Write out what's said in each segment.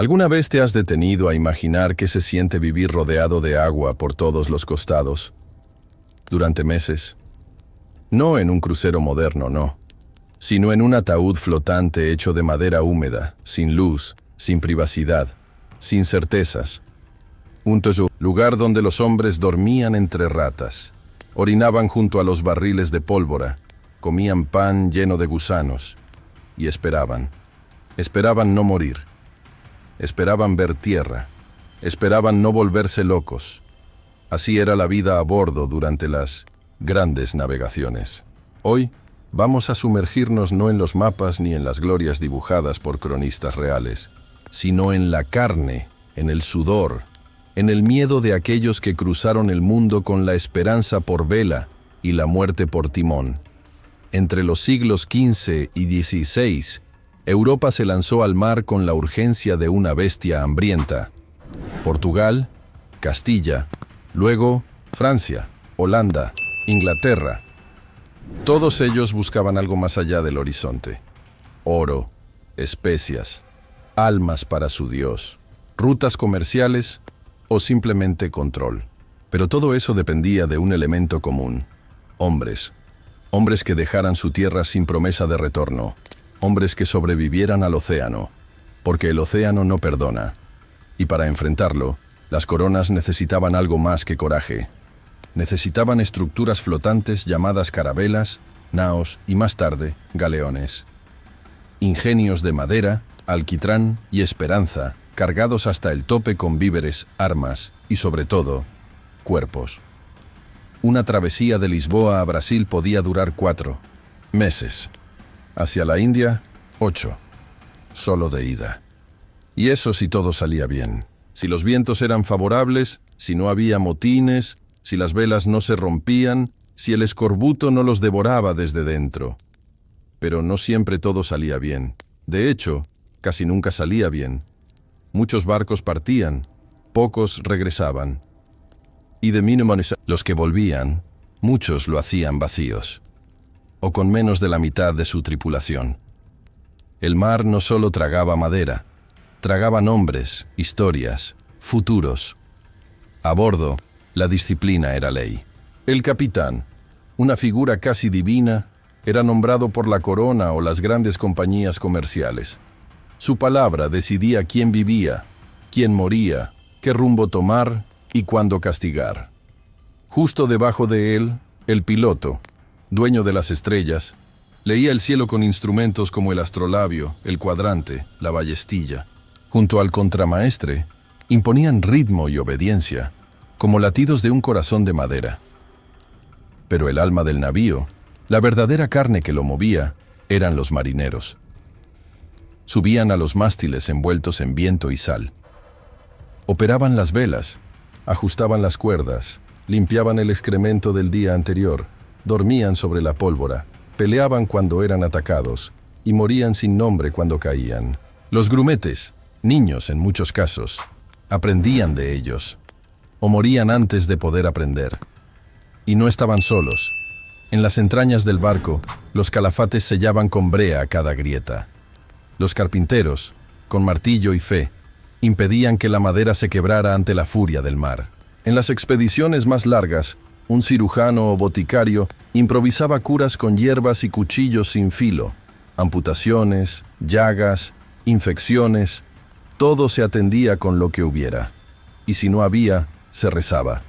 ¿Alguna vez te has detenido a imaginar qué se siente vivir rodeado de agua por todos los costados? Durante meses. No en un crucero moderno, no, sino en un ataúd flotante hecho de madera húmeda, sin luz, sin privacidad, sin certezas. Un lugar donde los hombres dormían entre ratas, orinaban junto a los barriles de pólvora, comían pan lleno de gusanos y esperaban no morir. Esperaban ver tierra, esperaban no volverse locos. Así era la vida a bordo durante las grandes navegaciones. Hoy vamos a sumergirnos no en los mapas ni en las glorias dibujadas por cronistas reales, sino en la carne, en el sudor, en el miedo de aquellos que cruzaron el mundo con la esperanza por vela y la muerte por timón. Entre los siglos XV y XVI, Europa se lanzó al mar con la urgencia de una bestia hambrienta. Portugal, Castilla, luego Francia, Holanda, Inglaterra. Todos ellos buscaban algo más allá del horizonte. Oro, especias, almas para su Dios, rutas comerciales o simplemente control. Pero todo eso dependía de un elemento común: hombres. Hombres que dejaran su tierra sin promesa de retorno. Hombres que sobrevivieran al océano, porque el océano no perdona. Y para enfrentarlo, las coronas necesitaban algo más que coraje. Necesitaban estructuras flotantes llamadas carabelas, naos y más tarde, galeones. Ingenios de madera, alquitrán y esperanza, cargados hasta el tope con víveres, armas y, sobre todo, cuerpos. Una travesía de Lisboa a Brasil podía durar 4 meses. Hacia la India, 8, solo de ida. Y eso si todo salía bien. Si los vientos eran favorables, si no había motines, si las velas no se rompían, si el escorbuto no los devoraba desde dentro. Pero no siempre todo salía bien. De hecho, casi nunca salía bien. Muchos barcos partían, pocos regresaban. Y de mínimo los que volvían, muchos lo hacían vacíos, o con menos de la mitad de su tripulación. El mar no solo tragaba madera, tragaba nombres, historias, futuros. A bordo, la disciplina era ley. El capitán, una figura casi divina, era nombrado por la corona o las grandes compañías comerciales. Su palabra decidía quién vivía, quién moría, qué rumbo tomar y cuándo castigar. Justo debajo de él, el piloto, dueño de las estrellas, leía el cielo con instrumentos como el astrolabio, el cuadrante, la ballestilla. Junto al contramaestre, imponían ritmo y obediencia, como latidos de un corazón de madera. Pero el alma del navío, la verdadera carne que lo movía, eran los marineros. Subían a los mástiles envueltos en viento y sal. Operaban las velas, ajustaban las cuerdas, limpiaban el excremento del día anterior, dormían sobre la pólvora, peleaban cuando eran atacados y morían sin nombre cuando caían. Los grumetes, niños en muchos casos, aprendían de ellos, o morían antes de poder aprender. Y no estaban solos. En las entrañas del barco, los calafates sellaban con brea cada grieta. Los carpinteros, con martillo y fe, impedían que la madera se quebrara ante la furia del mar. En las expediciones más largas, un cirujano o boticario improvisaba curas con hierbas y cuchillos sin filo, amputaciones, llagas, infecciones, todo se atendía con lo que hubiera. Y si no había, se rezaba,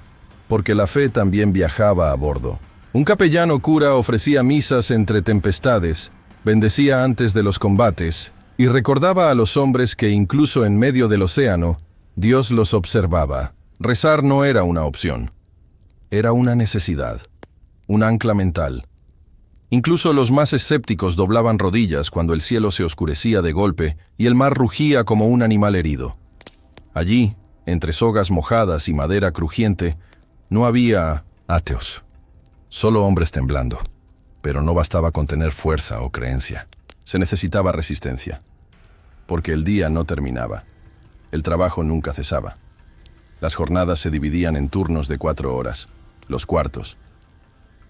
porque la fe también viajaba a bordo. Un capellano cura ofrecía misas entre tempestades, bendecía antes de los combates y recordaba a los hombres que incluso en medio del océano, Dios los observaba. Rezar no era una opción. Era una necesidad, un ancla mental. Incluso los más escépticos doblaban rodillas cuando el cielo se oscurecía de golpe y el mar rugía como un animal herido. Allí, entre sogas mojadas y madera crujiente, no había ateos, solo hombres temblando. Pero no bastaba con tener fuerza o creencia. Se necesitaba resistencia, porque el día no terminaba. El trabajo nunca cesaba. Las jornadas se dividían en turnos de 4 horas, los cuartos.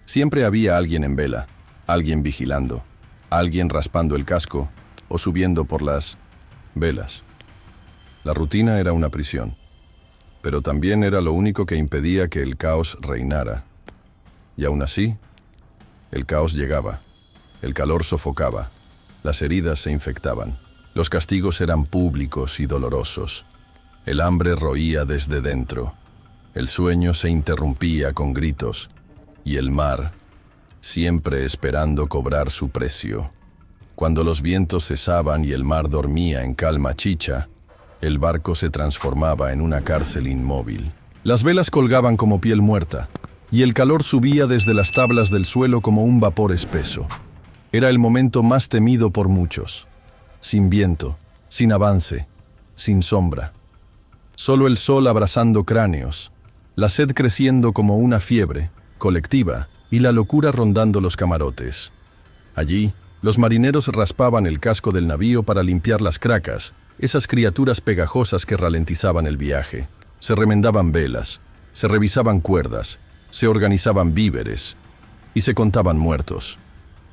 Siempre había alguien en vela, alguien vigilando, alguien raspando el casco o subiendo por las velas. La rutina era una prisión, pero también era lo único que impedía que el caos reinara. Y aún así, el caos llegaba, el calor sofocaba, las heridas se infectaban, los castigos eran públicos y dolorosos, el hambre roía desde dentro, el sueño se interrumpía con gritos, y el mar, siempre esperando cobrar su precio. Cuando los vientos cesaban y el mar dormía en calma chicha, el barco se transformaba en una cárcel inmóvil. Las velas colgaban como piel muerta, y el calor subía desde las tablas del suelo como un vapor espeso. Era el momento más temido por muchos. Sin viento, sin avance, sin sombra. Solo el sol abrasando cráneos, la sed creciendo como una fiebre colectiva y la locura rondando los camarotes. Allí, los marineros raspaban el casco del navío para limpiar las cracas, esas criaturas pegajosas que ralentizaban el viaje. Se remendaban velas, se revisaban cuerdas, se organizaban víveres y se contaban muertos.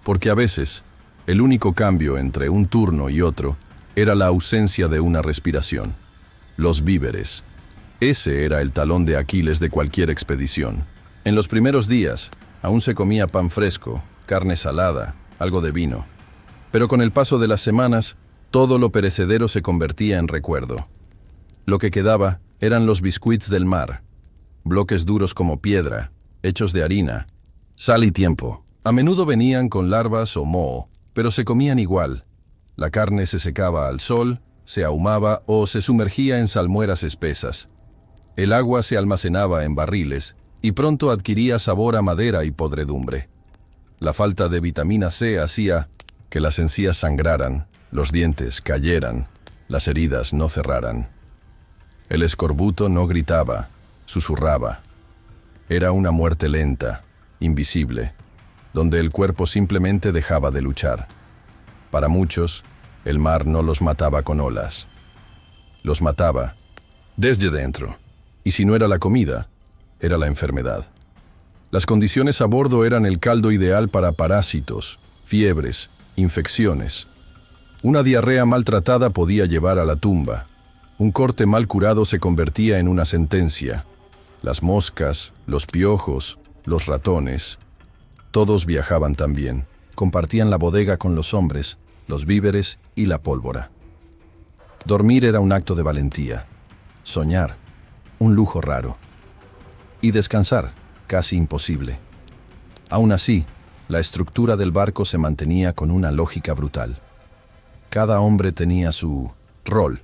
Porque a veces, el único cambio entre un turno y otro era la ausencia de una respiración. Los víveres. Ese era el talón de Aquiles de cualquier expedición. En los primeros días, aún se comía pan fresco, carne salada, algo de vino. Pero con el paso de las semanas, todo lo perecedero se convertía en recuerdo. Lo que quedaba eran los biscuits del mar, bloques duros como piedra, hechos de harina, sal y tiempo. A menudo venían con larvas o moho, pero se comían igual. La carne se secaba al sol, se ahumaba o se sumergía en salmueras espesas. El agua se almacenaba en barriles y pronto adquiría sabor a madera y podredumbre. La falta de vitamina C hacía que las encías sangraran, los dientes cayeran, las heridas no cerraran. El escorbuto no gritaba, susurraba. Era una muerte lenta, invisible, donde el cuerpo simplemente dejaba de luchar. Para muchos, el mar no los mataba con olas. Los mataba desde dentro. Y si no era la comida, era la enfermedad. Las condiciones a bordo eran el caldo ideal para parásitos, fiebres, infecciones. Una diarrea maltratada podía llevar a la tumba. Un corte mal curado se convertía en una sentencia. Las moscas, los piojos, los ratones, todos viajaban también. Compartían la bodega con los hombres, los víveres y la pólvora. Dormir era un acto de valentía. Soñar, un lujo raro. Y descansar, casi imposible. Aún así, la estructura del barco se mantenía con una lógica brutal. Cada hombre tenía su rol.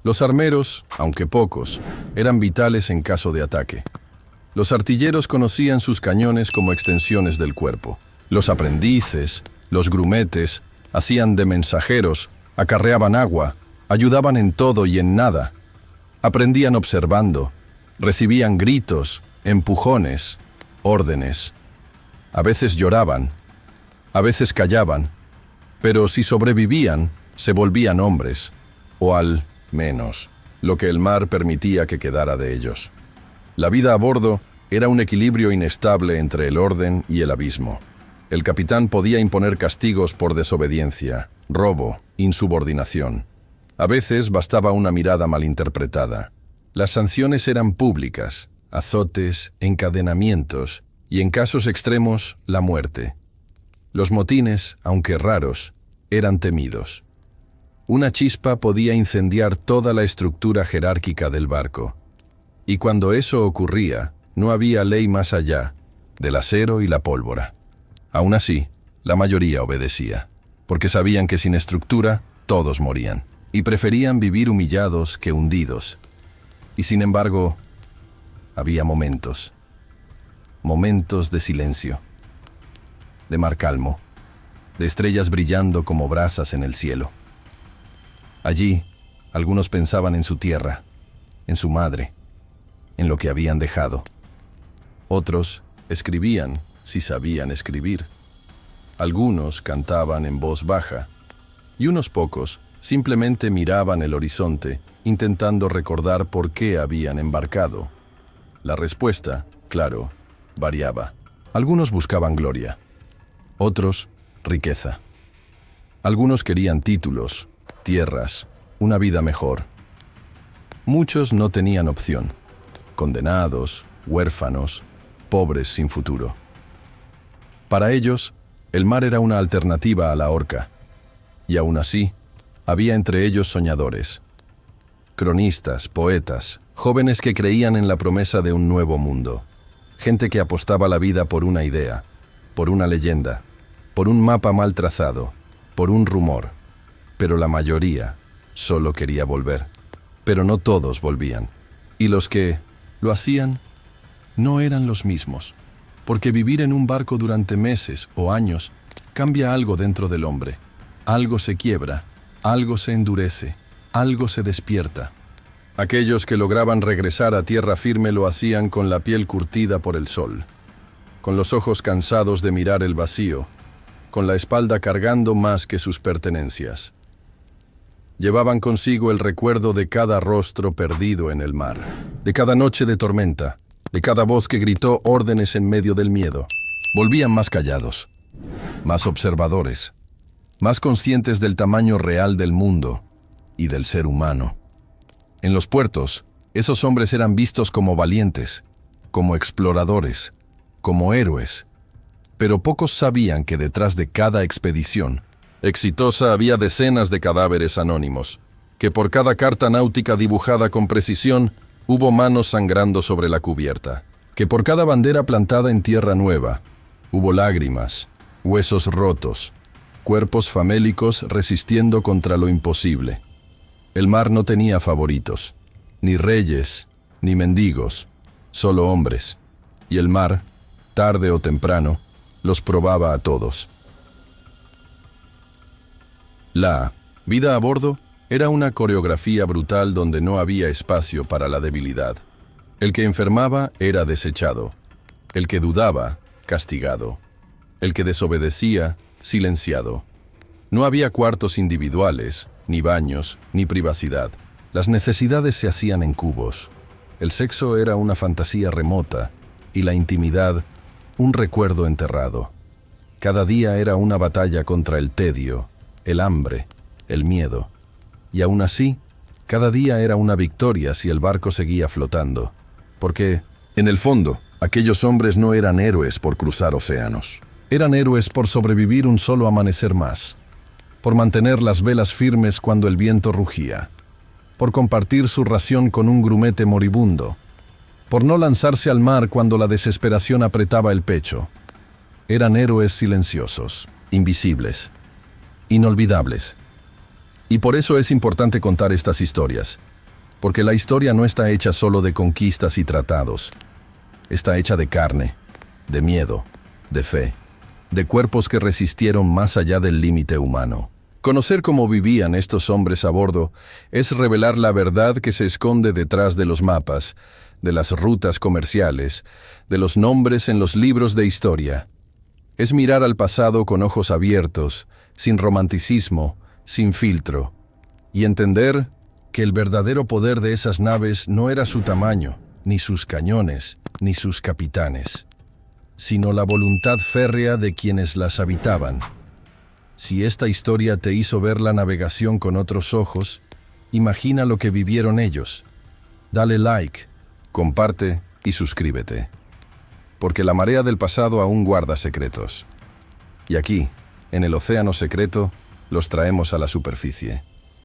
Los armeros, aunque pocos, eran vitales en caso de ataque. Los artilleros conocían sus cañones como extensiones del cuerpo. Los aprendices, los grumetes, hacían de mensajeros, acarreaban agua, ayudaban en todo y en nada. Aprendían observando, recibían gritos, empujones, órdenes. A veces lloraban, a veces callaban, pero si sobrevivían, se volvían hombres, o al menos, lo que el mar permitía que quedara de ellos. La vida a bordo era un equilibrio inestable entre el orden y el abismo. El capitán podía imponer castigos por desobediencia, robo, insubordinación. A veces bastaba una mirada malinterpretada. Las sanciones eran públicas, azotes, encadenamientos y, en casos extremos, la muerte. Los motines, aunque raros, eran temidos. Una chispa podía incendiar toda la estructura jerárquica del barco. Y cuando eso ocurría, no había ley más allá del acero y la pólvora. Aún así, la mayoría obedecía, porque sabían que sin estructura todos morían, y preferían vivir humillados que hundidos. Y sin embargo, había momentos de silencio, de mar calmo, de estrellas brillando como brasas en el cielo. Allí, algunos pensaban en su tierra, en su madre, en lo que habían dejado. Otros escribían, si sabían escribir. Algunos cantaban en voz baja, y unos pocos simplemente miraban el horizonte, intentando recordar por qué habían embarcado. La respuesta, claro, variaba. Algunos buscaban gloria, otros riqueza. Algunos querían títulos, tierras, una vida mejor. Muchos no tenían opción. Condenados, huérfanos, pobres sin futuro. Para ellos, el mar era una alternativa a la horca. Y aún así, había entre ellos soñadores. Cronistas, poetas, jóvenes que creían en la promesa de un nuevo mundo. Gente que apostaba la vida por una idea, por una leyenda, por un mapa mal trazado, por un rumor. Pero la mayoría solo quería volver. Pero no todos volvían. Y los que lo hacían no eran los mismos. Porque vivir en un barco durante meses o años cambia algo dentro del hombre. Algo se quiebra, algo se endurece, algo se despierta. Aquellos que lograban regresar a tierra firme lo hacían con la piel curtida por el sol, con los ojos cansados de mirar el vacío, con la espalda cargando más que sus pertenencias. Llevaban consigo el recuerdo de cada rostro perdido en el mar, de cada noche de tormenta, de cada voz que gritó órdenes en medio del miedo. Volvían más callados, más observadores, más conscientes del tamaño real del mundo y del ser humano. En los puertos, esos hombres eran vistos como valientes, como exploradores, como héroes, pero pocos sabían que detrás de cada expedición exitosa había decenas de cadáveres anónimos, que por cada carta náutica dibujada con precisión hubo manos sangrando sobre la cubierta, que por cada bandera plantada en tierra nueva hubo lágrimas, huesos rotos, cuerpos famélicos resistiendo contra lo imposible. El mar no tenía favoritos, ni reyes, ni mendigos, solo hombres, y el mar, tarde o temprano, los probaba a todos. La vida a bordo era una coreografía brutal donde no había espacio para la debilidad. El que enfermaba era desechado, el que dudaba, castigado, el que desobedecía, silenciado. No había cuartos individuales, ni baños, ni privacidad. Las necesidades se hacían en cubos. El sexo era una fantasía remota y la intimidad un recuerdo enterrado. Cada día era una batalla contra el tedio, el hambre, el miedo. Y aún así, cada día era una victoria si el barco seguía flotando. Porque, en el fondo, aquellos hombres no eran héroes por cruzar océanos. Eran héroes por sobrevivir un solo amanecer más, por mantener las velas firmes cuando el viento rugía, por compartir su ración con un grumete moribundo, por no lanzarse al mar cuando la desesperación apretaba el pecho. Eran héroes silenciosos, invisibles, inolvidables. Y por eso es importante contar estas historias, porque la historia no está hecha solo de conquistas y tratados. Está hecha de carne, de miedo, de fe, de cuerpos que resistieron más allá del límite humano. Conocer cómo vivían estos hombres a bordo es revelar la verdad que se esconde detrás de los mapas, de las rutas comerciales, de los nombres en los libros de historia. Es mirar al pasado con ojos abiertos, sin romanticismo, sin filtro, y entender que el verdadero poder de esas naves no era su tamaño, ni sus cañones, ni sus capitanes, sino la voluntad férrea de quienes las habitaban. Si esta historia te hizo ver la navegación con otros ojos, imagina lo que vivieron ellos. Dale like, comparte y suscríbete. Porque la marea del pasado aún guarda secretos. Y aquí, en el océano secreto, los traemos a la superficie.